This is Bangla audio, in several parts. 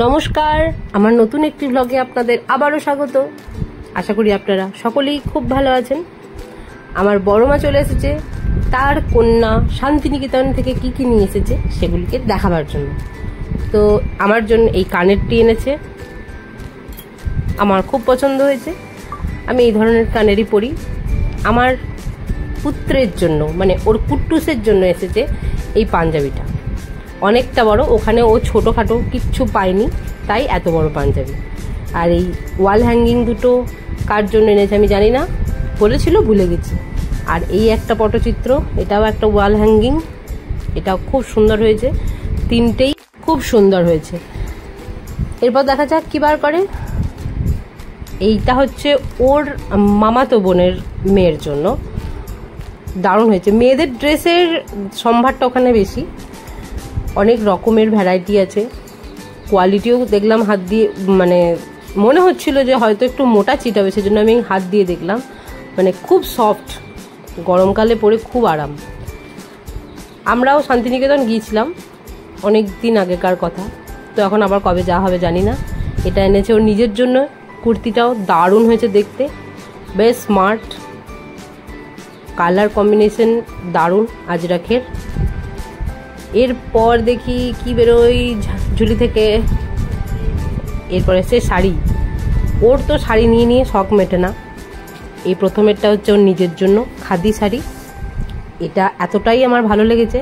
নমস্কার, আমার নতুন একটি ব্লগে আপনাদের আবারও স্বাগত। আশা করি আপনারা সকলেই খুব ভালো আছেন। আমার বড় মা চলে এসেছে তার কন্যা শান্তিনিকেতন থেকে কি কি নিয়ে এসেছে সেগুলিকে দেখাবার জন্য। তো আমার জন্য এই কানেরটি এনেছে, আমার খুব পছন্দ হয়েছে। আমি এই ধরনের কানেরই পরি। আমার পুত্রের জন্য মানে ওর কুট্টুসের জন্য এসেছে এই পাঞ্জাবিটা, অনেকটা বড়। ওখানে ও ছোটোখাটো কিচ্ছু পায়নি, তাই এত বড় পাঞ্জাবি। আর এই ওয়াল হ্যাঙ্গিং দুটো কার জন্য এনেছে আমি জানি না, বলেছিল ভুলে গেছি। আর এই একটা পটচিত্র, এটাও একটা ওয়াল হ্যাঙ্গিং, এটাও খুব সুন্দর হয়েছে। তিনটেই খুব সুন্দর হয়েছে। এরপর দেখা যাক কী বার করে। এইটা হচ্ছে ওর মামাতো বোনের মেয়ের জন্য, দারুণ হয়েছে। মেয়েদের ড্রেসের সম্ভারটা ওখানে বেশি, অনেক রকমের ভ্যারাইটি আছে। কোয়ালিটিও দেখলাম হাত দিয়ে, মানে মনে হচ্ছিল যে হয়তো একটু মোটা চিটাবে, সেজন্য আমি হাত দিয়ে দেখলাম। মানে খুব সফট, গরমকালে পরে খুব আরাম। আমরাও শান্তিনিকেতন গিয়েছিলাম অনেক দিন আগেকার কথা, তো এখন আবার কবে যাওয়া হবে জানি না। এটা এনেছে ওর নিজের জন্য। কুর্তিটাও দারুণ হয়েছে দেখতে, বেশ স্মার্ট, কালার কম্বিনেশন দারুণ আজরাখের। এরপর দেখি কি বেরোই ঝুলি থেকে। এরপরে সে শাড়ি, ওর তো শাড়ি নিয়ে নিয়ে শখ মেটে না। এই প্রথমেরটা হচ্ছে ওর নিজের জন্য খাদি শাড়ি। এটা এতটাই আমার ভালো লেগেছে,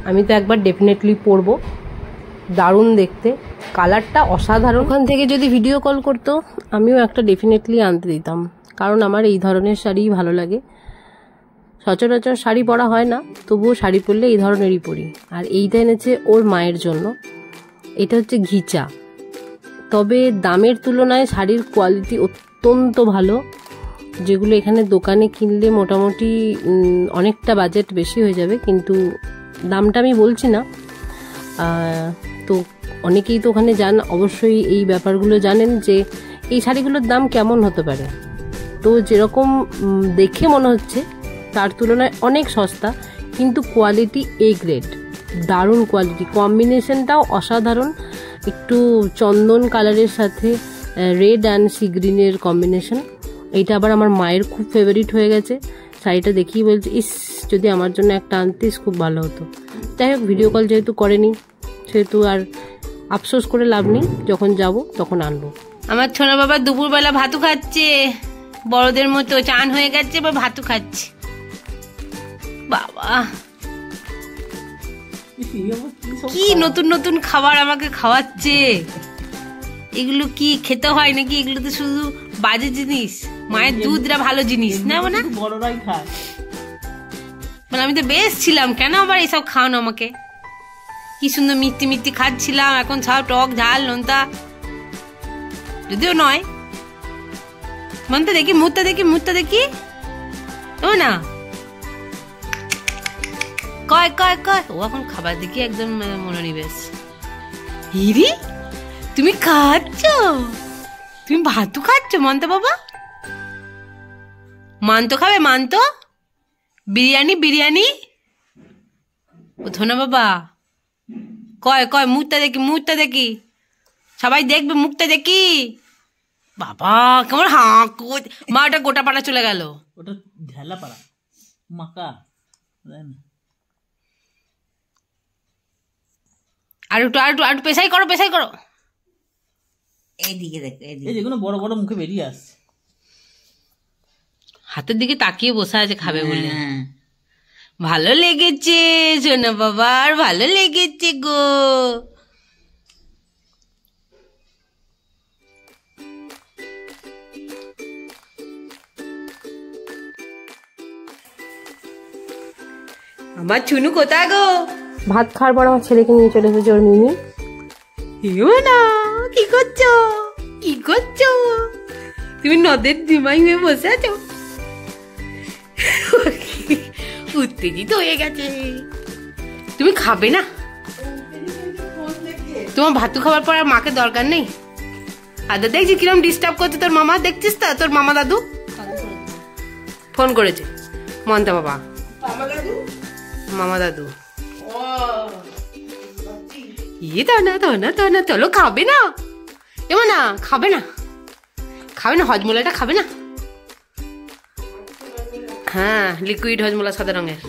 আমি তো একবার ডেফিনেটলি পরবো। দারুণ দেখতে, কালারটা অসাধারণ। ওখান থেকে যদি ভিডিও কল করতো আমিও একটা ডেফিনেটলি আনতে দিতাম, কারণ আমার এই ধরনের শাড়িই ভালো লাগে। সচরাচর শাড়ি পরা হয় না, তবুও শাড়ি পরলে এই ধরনেরই পরি। আর এইটা এনেছে ওর মায়ের জন্য, এটা হচ্ছে ঘিচা। তবে দামের তুলনায় শাড়ির কোয়ালিটি অত্যন্ত ভালো, যেগুলো এখানে দোকানে কিনলে মোটামুটি অনেকটা বাজেট বেশি হয়ে যাবে, কিন্তু দামটা আমি বলছি না। তো অনেকেই তো ওখানে যান, অবশ্যই এই ব্যাপারগুলো জানেন যে এই শাড়িগুলোর দাম কেমন হতে পারে। তো যেরকম দেখে মনে হচ্ছে তার তুলনায় অনেক সস্তা, কিন্তু কোয়ালিটি এ গ্রেড, দারুণ কোয়ালিটি। কম্বিনেশনটাও অসাধারণ, একটু চন্দন কালারের সাথে রেড অ্যান্ড সি গ্রিনের কম্বিনেশন। এইটা আবার আমার মায়ের খুব ফেভারিট হয়ে গেছে। শাড়িটা দেখেই বলছে, ইস যদি আমার জন্য একটা আনতিস খুব ভালো হতো। যাই হোক, ভিডিও কল যেহেতু করেনি সেহেতু আর আফসোস করে লাভ নেই, যখন যাব তখন আনবো। আমার ছোনা বাবা দুপুরবেলা ভাতু খাচ্ছে, বড়দের মতো চান হয়ে গেছে, এবার ভাতু খাচ্ছে। বাবা কি নতুন নতুন খাবার আমাকে খাওয়াচ্ছে। এগুলো কি খেতে হয় নাকি? এগুলো তো শুধু বাজে জিনিস। মায়ের দুধটা ভালো জিনিস না, মানে বড়রাই খায়। মানে আমি তো বেশ ছিলাম, কেন আবার এইসব খাওয়ানো আমাকে? কি সুন্দর মিষ্টি মিষ্টি খাচ্ছিলাম, এখন সব টক ঝাল নোনতা। যদিও নয়, মনটা দেখি, মুখটা দেখি, মুখটা দেখি, ও না কয় কয় কয়। ও এখন খাবার দেখি একদম মনোনিবেশ। হিরি তুমি খাচ্ছ, তুমি ভাতু খাচ্ছ মান্ত বাবা? মান্ত খাবে? মান্ত বিরিয়ানি, বিরিয়ানি। ও ধনা বাবা কয় কয়, মুখটা দেখি, মুখটা দেখি, সবাই দেখবে মুখটা দেখি। বাবা কেমন হাঁ, মা ওটা গোটা পাড়া চলে গেল। ওটা ঢেলা পাড়া মাকা। আর একটু আর একটু আর একটু পেশাই করো, পেশাই করো। এইদিকে দেখো, এই যেগুলো বড় বড় মুখে বেরিয়ে আসছে। হাতের দিকে তাকিয়ে বসে আছে খাবে বলে। ভালো লেগেছে সোনা বাবা, আর ভালো লেগেছে গো। আমার চুনু কোথায় গো? ভাত খাওয়ার পর আমার ছেলেকে নিয়ে চলে এসেছে ওর মিমি। না কি করছো, কি করছো? তুমি নদের ডিমাই হয়ে বসে আছো, উত্তেজিত হয়ে গেছে। তুমি খাবে না? তোমার ভাতু খাবার পর আর মাকে দরকার নেই। আদা দেখছি কিরম ডিস্টার্ব করছে তোর মামা, দেখছিস তো? তোর মামা দাদু ফোন করেছে, মন্তা বাবা, মামা দাদু। ইয়ে দাও না দাও না দাও না, চলো খাবে না এমন না, খাবে না খাবে না, হজমোলাটা খাবে না। হ্যাঁ লিকুইড হজমোলা সাদা রঙের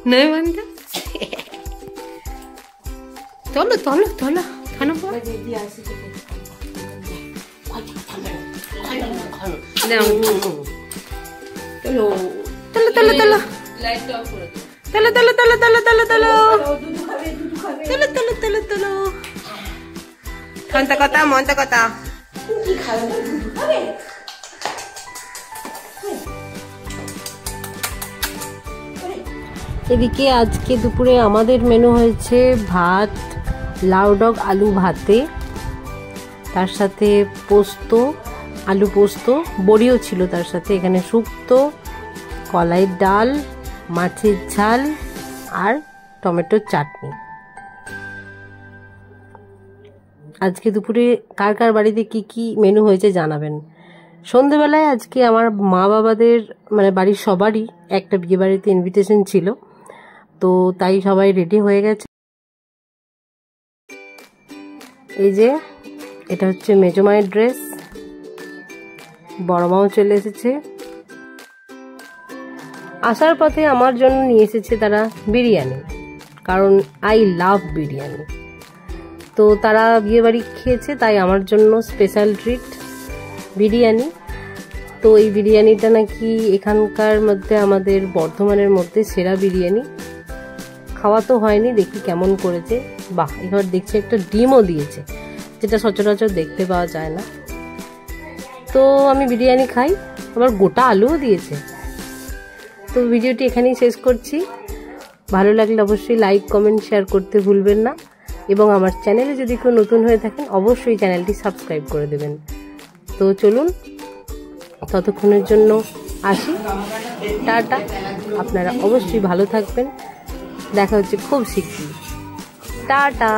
নয় মানতে। চলো চলো চলো খানো কথা মনটা কথা। এদিকে আজকে দুপুরে আমাদের মেনু হয়েছে ভাত, লাউ ডগ আলু ভাতে, তার সাথে পোস্ত, আলু পোস্ত, বড়িও ছিল তার সাথে, এখানে শুক্তো, কলাইয়ের ডাল, মাছের ঝাল আর টমেটোর চাটনি। আজকে দুপুরে কার কার বাড়িতে কি কি মেনু হয়েছে জানাবেন। সন্ধেবেলায় আজকে আমার মা বাবাদের মানে বাড়ির সবারই একটা বিয়ে বাড়িতে ইনভিটেশন ছিল, তো তাই সবাই রেডি হয়ে গেছে। এই যে এটা হচ্ছে মেজো মায়ের ড্রেস, বড় মাও চলে এসেছে। আসার পথে আমার জন্য নিয়ে এসেছে তারা বিরিয়ানি, কারণ আই লাভ বিরিয়ানি। তো তারা বিয়ে বাড়ি খেয়েছে, তাই আমার জন্য স্পেশাল ট্রিট বিরিয়ানি। তো এই বিরিয়ানিটা নাকি এখানকার মধ্যে আমাদের বর্ধমানের মধ্যে সেরা বিরিয়ানি। খাওয়া তো হয়নি, দেখি কেমন করেছে। বাহ, এবার দেখছি একটা ডিমও দিয়েছে, যেটা সচরাচর দেখতে পাওয়া যায় না। তো আমি বিরিয়ানি খাই, আবার গোটা আলুও দিয়েছে। তো ভিডিওটি এখানেই শেষ করছি। ভালো লাগলে অবশ্যই লাইক কমেন্ট শেয়ার করতে ভুলবেন না, এবং আমার চ্যানেলে যদি কেউ নতুন হয়ে থাকেন অবশ্যই চ্যানেলটি সাবস্ক্রাইব করে দেবেন। তো চলুন, ততক্ষণের জন্য আসি, টাটা। আপনারা অবশ্যই ভালো থাকবেন, দেখা হচ্ছে খুব শীঘ্রই, টাটা।